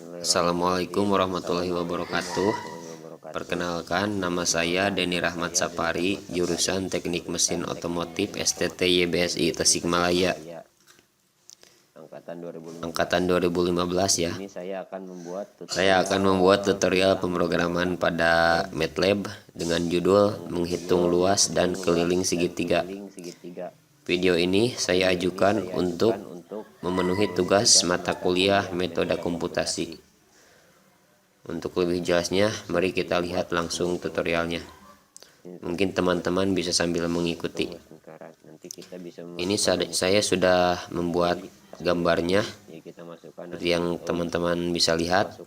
Assalamualaikum warahmatullahi wabarakatuh. Perkenalkan, nama saya Denny Rahmat Sapari, jurusan Teknik Mesin Otomotif STT YBSI Tasikmalaya, angkatan 2015 ya. Saya akan membuat tutorial pemrograman pada MATLAB dengan judul menghitung luas dan keliling segitiga. Video ini saya ajukan untuk memenuhi tugas mata kuliah metode komputasi. Untuk lebih jelasnya, mari kita lihat langsung tutorialnya. Mungkin teman-teman bisa sambil mengikuti. Ini saya sudah membuat gambarnya, yang teman-teman bisa lihat.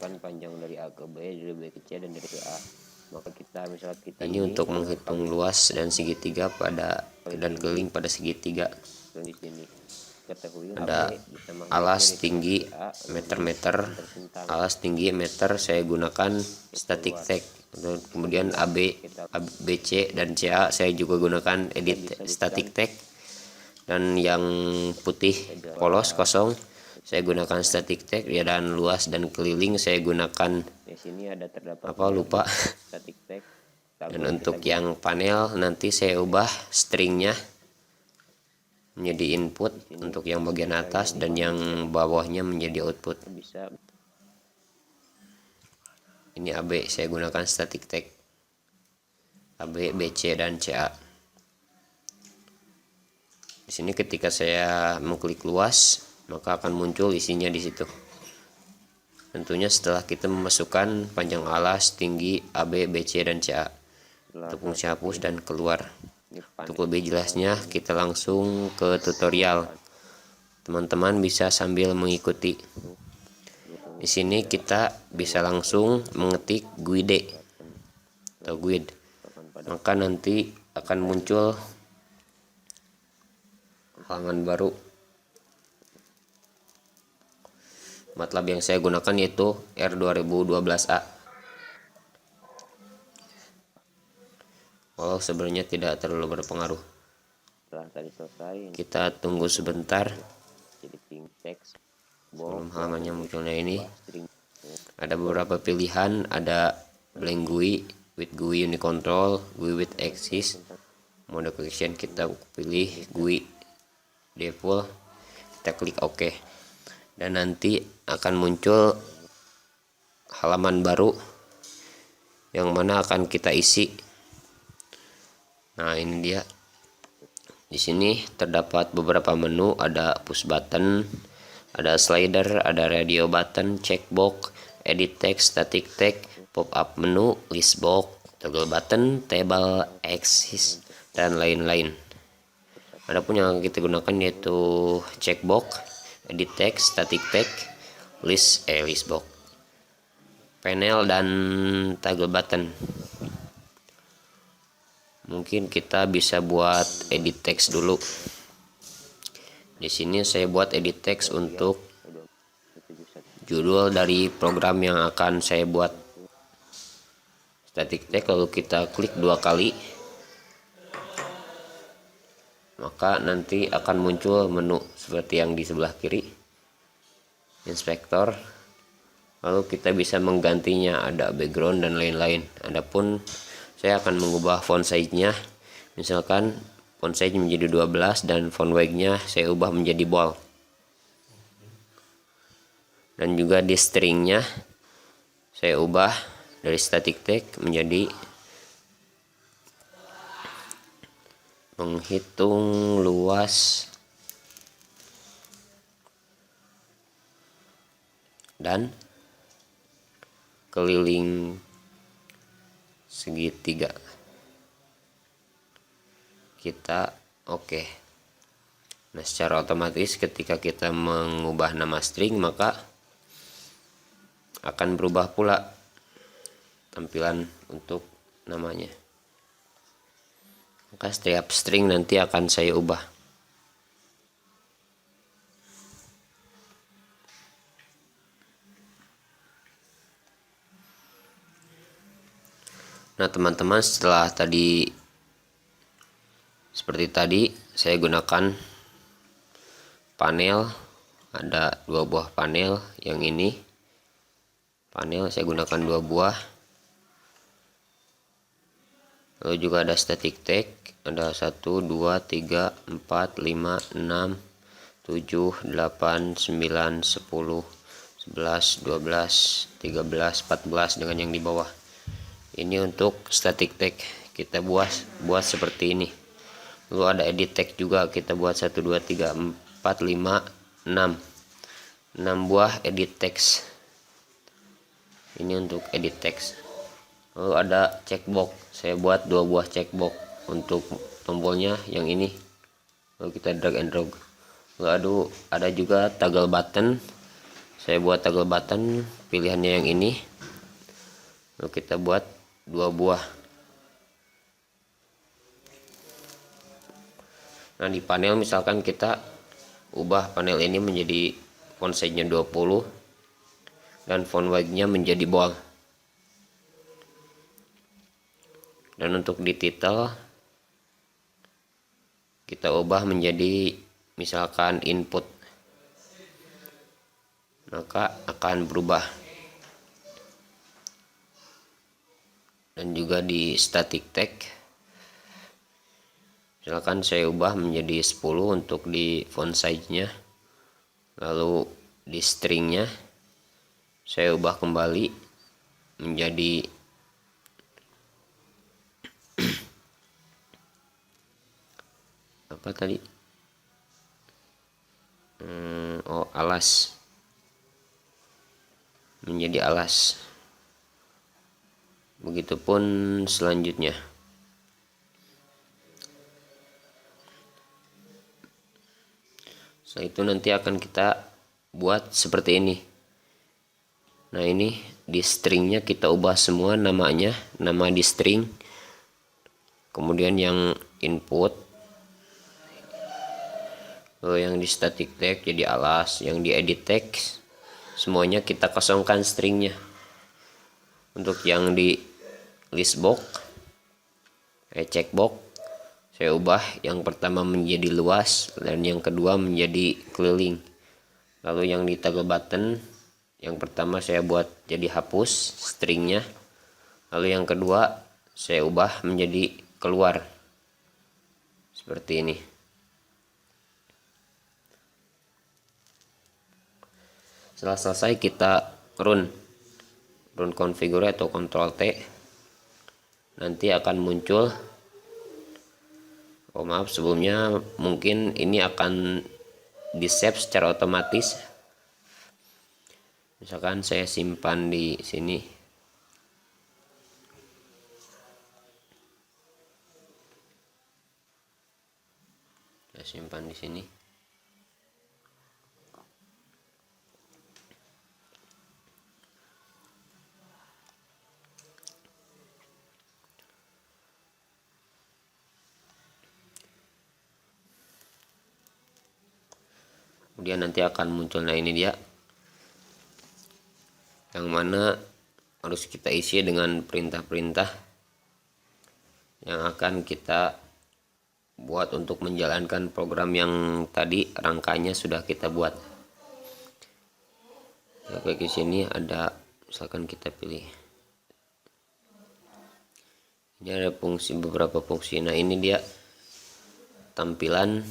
Ini untuk menghitung luas dan segitiga dan keliling pada segitiga. Ada alas tinggi meter, alas tinggi meter, saya gunakan static tag. Kemudian ABC dan CA saya juga gunakan edit static tag, dan yang putih polos kosong saya gunakan static tag ya, dan luas dan keliling saya gunakan lupa. Dan untuk yang panel nanti saya ubah stringnya menjadi input untuk yang bagian atas, dan yang bawahnya menjadi output. Ini AB, saya gunakan static tag AB, BC dan CA. Di sini ketika saya mengklik luas, maka akan muncul isinya di situ. Tentunya setelah kita memasukkan panjang alas, tinggi, AB, BC dan CA. Untuk fungsi hapus dan keluar. Untuk lebih jelasnya, kita langsung ke tutorial. Teman-teman bisa sambil mengikuti. Di sini kita bisa langsung mengetik GUID atau GUID. Maka nanti akan muncul halaman baru. MATLAB yang saya gunakan yaitu R2012A. Walau sebenarnya tidak terlalu berpengaruh. Kita tunggu sebentar sebelum halamannya munculnya. Ini ada beberapa pilihan, ada blank GUI, with GUI unit control, GUI with axis, mode collection. Kita pilih GUI default, kita klik OK, dan nanti akan muncul halaman baru yang mana akan kita isi. Nah, ini dia. Di sini terdapat beberapa menu, ada push button, ada slider, ada radio button, checkbox, edit text, static tag, pop up menu, list box, toggle button, table, axis, dan lain-lain. Adapun yang kita gunakan yaitu checkbox, edit text, static tag, list box, panel, dan toggle button. Mungkin kita bisa buat edit text dulu. Di sini saya buat edit text untuk judul dari program yang akan saya buat. Static tag, lalu kita klik 2 kali, maka nanti akan muncul menu seperti yang di sebelah kiri, inspektor. Lalu kita bisa menggantinya, ada background dan lain-lain. Adapun saya akan mengubah font size-nya, misalkan font size menjadi 12 dan font weight-nya saya ubah menjadi bold. Dan juga di string-nya saya ubah dari static tag menjadi menghitung luas dan keliling segitiga. Kita oke. Nah, secara otomatis ketika kita mengubah nama string, maka akan berubah pula tampilan untuk namanya. Maka setiap string nanti akan saya ubah. Nah, teman-teman, setelah tadi seperti tadi saya gunakan panel, ada 2 buah panel, yang ini panel saya gunakan 2 buah. Lalu juga ada static tag, ada 1 2 3 4 5 6 7 8 9 10 11 12 13 14 dengan yang di bawah. Ini untuk static tag kita buat seperti ini. Lalu ada edit tag juga, kita buat 1 2 3 4 5 6 buah edit text. Ini untuk edit text. Lalu ada checkbox, saya buat 2 buah checkbox untuk tombolnya yang ini. Lalu kita drag and drop. Lalu ada juga toggle button, saya buat toggle button pilihannya yang ini. Lalu kita buat 2 buah. Nah, di panel misalkan kita ubah panel ini menjadi font size nya 20 dan font weight-nya menjadi bold. Dan untuk di title kita ubah menjadi misalkan input, maka akan berubah. Dan juga di static tag misalkan saya ubah menjadi 10 untuk di font size nya. Lalu di stringnya saya ubah kembali menjadi apa tadi, alas, menjadi alas. Begitupun selanjutnya. Setelah itu nanti akan kita buat seperti ini. Nah, ini di stringnya kita ubah semua namanya, nama di string. Kemudian yang input, lalu yang di static tag jadi alas, yang di edit text semuanya kita kosongkan stringnya. Untuk yang di list box, checkbox, saya ubah yang pertama menjadi luas dan yang kedua menjadi keliling. Lalu yang di toggle button, yang pertama saya buat jadi hapus stringnya, lalu yang kedua saya ubah menjadi keluar seperti ini. Setelah selesai kita run configure atau Ctrl T, nanti akan muncul, maaf sebelumnya mungkin ini akan di save secara otomatis. Misalkan saya simpan di sini, saya simpan di sini. Kemudian nanti akan muncul, nah ini dia, yang mana harus kita isi dengan perintah-perintah yang akan kita buat untuk menjalankan program yang tadi rangkanya sudah kita buat. Sampai ke sini ada, misalkan kita pilih, ini ada fungsi, beberapa fungsi. Nah, ini dia tampilan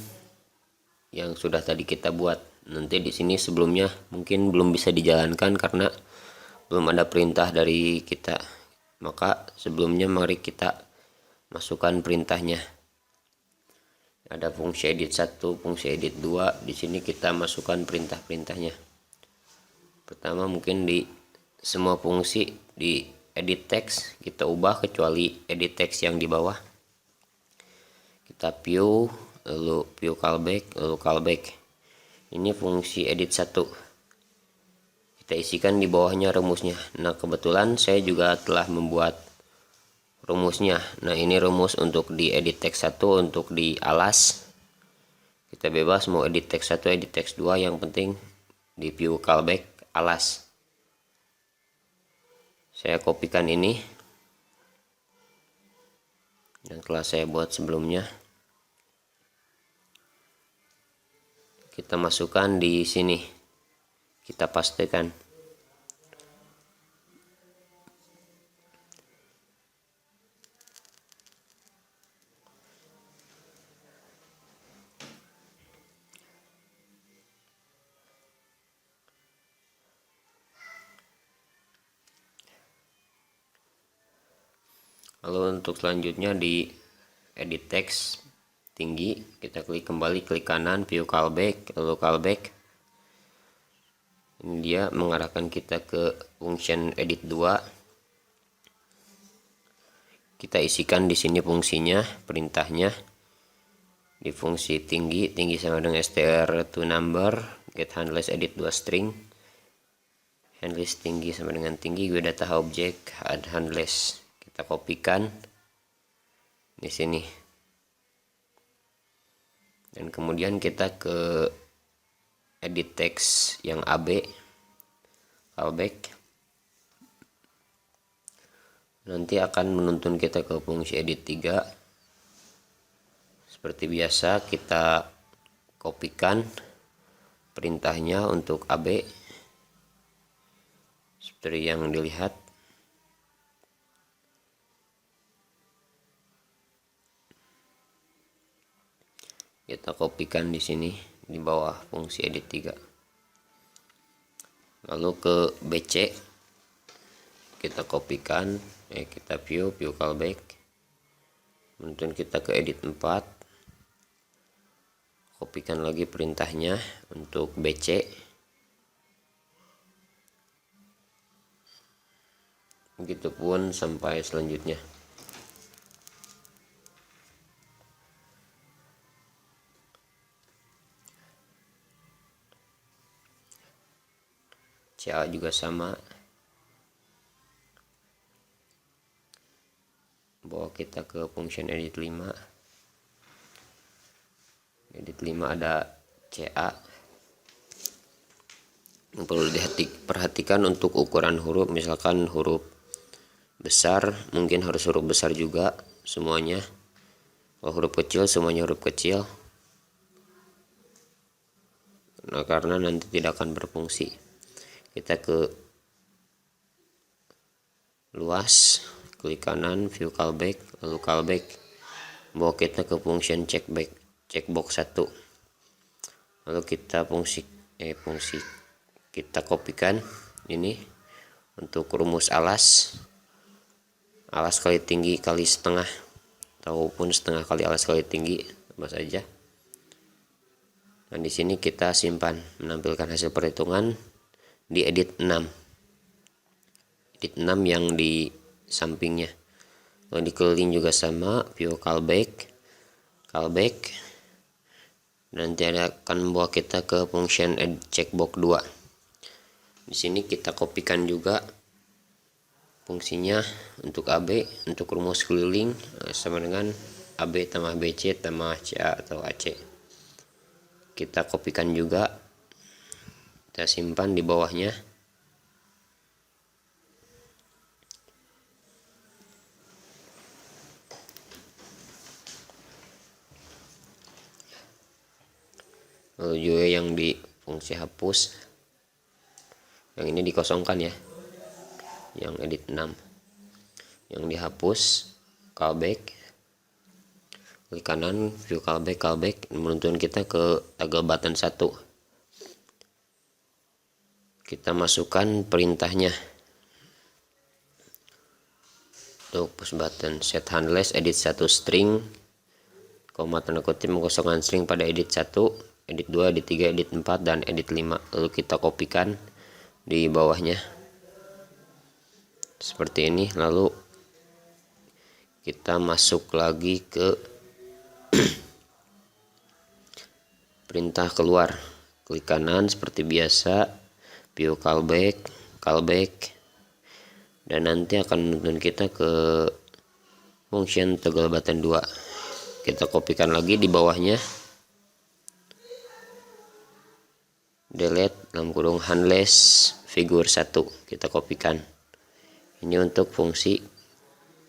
yang sudah tadi kita buat. Nanti di sini sebelumnya mungkin belum bisa dijalankan karena belum ada perintah dari kita. Maka sebelumnya mari kita masukkan perintahnya. Ada fungsi edit 1, fungsi edit 2. Di sini kita masukkan perintah-perintahnya. Pertama mungkin di semua fungsi di edit text kita ubah kecuali edit text yang di bawah. Kita view, lalu view callback, lalu callback. Ini fungsi edit 1. Kita isikan di bawahnya rumusnya. Nah, kebetulan saya juga telah membuat rumusnya. Nah, ini rumus untuk di edit text 1, untuk di alas. Kita bebas mau edit text 1, edit text 2, yang penting di view callback alas. Saya kopikan ini yang telah saya buat sebelumnya. Kita masukkan di sini, kita pastekan. Lalu untuk selanjutnya di edit text tinggi, kita klik kanan, view callback, lalu callback. Ini dia mengarahkan kita ke function edit 2. Kita isikan di sini fungsinya, perintahnya. Di fungsi tinggi sama dengan str to number, get handless edit 2 string. Handless tinggi sama dengan tinggi, gue data object add handless. Kita kopikan di sini. Dan kemudian kita ke edit text yang AB, callback. Nanti akan menuntun kita ke fungsi edit 3. Seperti biasa kita kopikan perintahnya untuk AB seperti yang dilihat. Kita kopikan di sini di bawah fungsi edit 3. Lalu ke BC kita kopikan, kita view callback, menuntun kita ke edit 4. Kopikan lagi perintahnya untuk BC. Begitupun sampai selanjutnya. CA juga sama. Bawa kita ke function edit 5. Edit 5 ada CA. Yang perlu diperhatikan untuk ukuran huruf, misalkan huruf besar mungkin harus huruf besar juga semuanya. Kalau huruf kecil semuanya huruf kecil. Nah, karena nanti tidak akan berfungsi. Kita ke luas, klik kanan, view callback, lalu callback. Bawa kita ke function checkbox 1. Lalu kita fungsi kita kopikan ini untuk rumus alas kali tinggi kali setengah, ataupun setengah kali alas kali tinggi, apa saja. Dan di sini kita simpan, menampilkan hasil perhitungan di edit 6. Edit 6 yang di sampingnya. Lalu di keliling juga sama, view callback. Nanti akan membawa kita ke function edit checkbox 2. Di sini kita kopikan juga fungsinya untuk AB, untuk rumus keliling sama dengan AB tambah BC tambah CA atau AC. Kita kopikan juga, kita simpan di bawahnya. Lalu juga yang di fungsi hapus, yang ini dikosongkan ya, yang edit 6. Yang dihapus, callback, klik kanan, view callback, menuntun kita ke toggle button 1. Kita masukkan perintahnya untuk push button set handless edit 1 string, koma tanda kutip mengosongkan string pada edit 1, edit 2, edit 3, edit 4, dan edit 5. Lalu kita kopikan di bawahnya seperti ini. Lalu kita masuk lagi ke perintah keluar, klik kanan seperti biasa, view callback, dan nanti akan menuntun kita ke function toggle button 2. Kita kopikan lagi di bawahnya, delete handless figure 1, kita kopikan. Ini untuk fungsi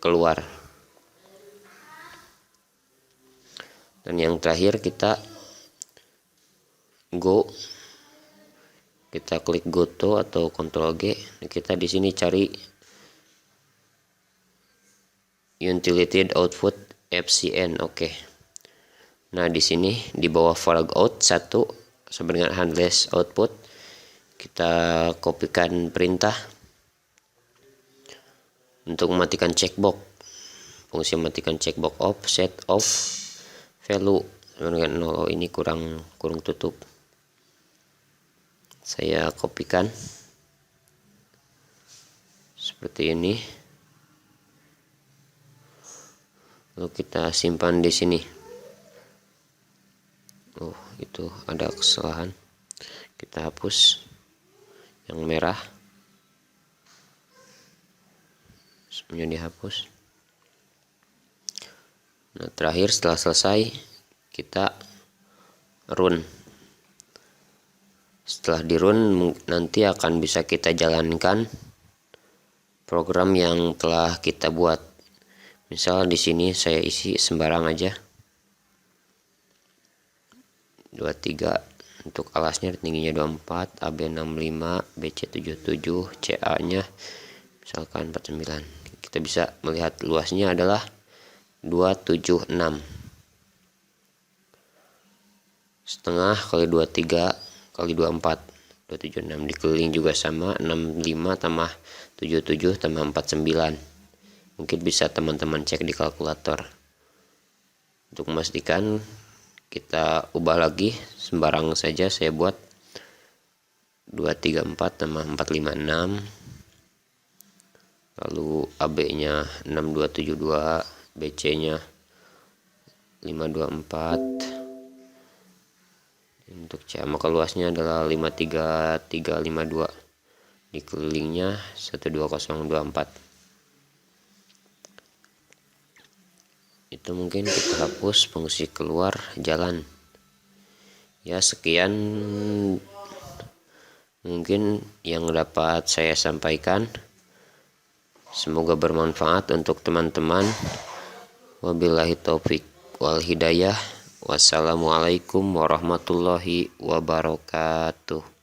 keluar. Dan yang terakhir kita go, kita klik go to atau Ctrl G. Kita di sini cari utility output FCN. Oke. Nah, di sini di bawah flag out 1 sama dengan handless output, kita kopikan perintah untuk mematikan checkbox. fungsi matikan checkbox off, set off value dengan 0. Ini kurung tutup. Saya kopikan seperti ini, lalu kita simpan di sini. Itu ada kesalahan, kita hapus yang merah, semuanya dihapus. Nah, terakhir setelah selesai kita run. Setelah di run nanti akan bisa kita jalankan program yang telah kita buat. Misal di sini saya isi sembarang aja 23, untuk alasnya tingginya 24, AB 65, BC 77, CA nya misalkan 49. Kita bisa melihat luasnya adalah 276 setengah kali 23 kali 24, 276. Dikeliling juga sama, 65 tambah 77 tambah 49. Mungkin bisa teman-teman cek di kalkulator. Untuk memastikan, kita ubah lagi, sembarang saja saya buat 234 tambah 456, lalu AB nya 6272, BC nya 524. Untuk CA maka luasnya adalah 53352, dikelilingnya 12024. Itu mungkin kita hapus fungsi keluar jalan. Ya, sekian mungkin yang dapat saya sampaikan. Semoga bermanfaat untuk teman-teman. Wabillahi taufik wal hidayah. Wassalamualaikum warahmatullahi wabarakatuh.